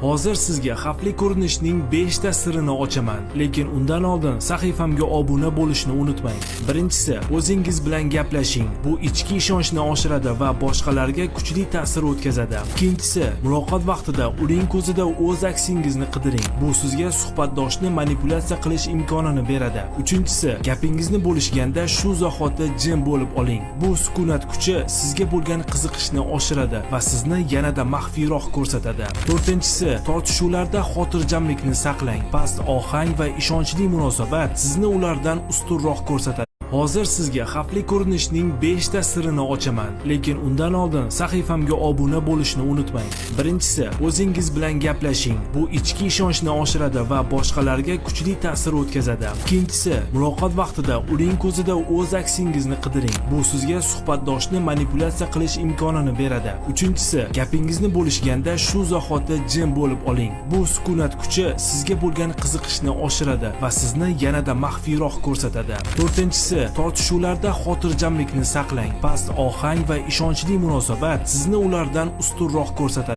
Hozir sizga xavfli ko'rinishning 5 ta sirini ochaman, lekin undan oldin sahifamga obuna bo'lishni unutmang. Birinchisi, o'zingiz bilan gaplashing. Bu ichki ishonchni oshiradi va boshqalarga kuchli ta'sir o'tkazadi. Ikkinchisi, muloqot vaqtida uning ko'zida o'z aksingizni qidiring. Bu sizga suhbatdoshni manipulyatsiya qilish imkonini beradi. Uchinchisi, gapingizni bo'lishganda shu zahoti jim bo'lib oling. Bu sukunat kuchi sizga bo'lgan qiziqishni oshiradi va sizni yanada maxfiyroq ko'rsatadi. To'rtinchisi, tortishuvlarda xotirjamlikni saqlang. Past ohang va ishonchli munosabat sizni ulardan ustunroq ko'rsatadi. Hozir sizga xavfli ko'rinishning 5 ta sirini ochaman, lekin undan oldin sahifamga obuna bo'lishni unutmang. Birinchisi, o'zingiz bilan gaplashing. Bu ichki ishonchni oshiradi va boshqalarga kuchli ta'sir o'tkazadi. Ikkinchisi, muloqot vaqtida uning ko'zida o'z aksingizni qidiring. Bu sizga suhbatdoshni manipulyatsiya qilish imkonini beradi. Uchinchisi, gapingizni bo'lishganda shu zahoti jim bo'lib oling. Bu sukunat kuchi sizga bo'lgan qiziqishni oshiradi va sizni yanada maxfiyroq ko'rsatadi. To'rtinchisi, tortishuvlarda xotirjamlikni saqlang. Past ohang va ishonchli munosabat sizni ulardan ustunroq ko'rsatadi.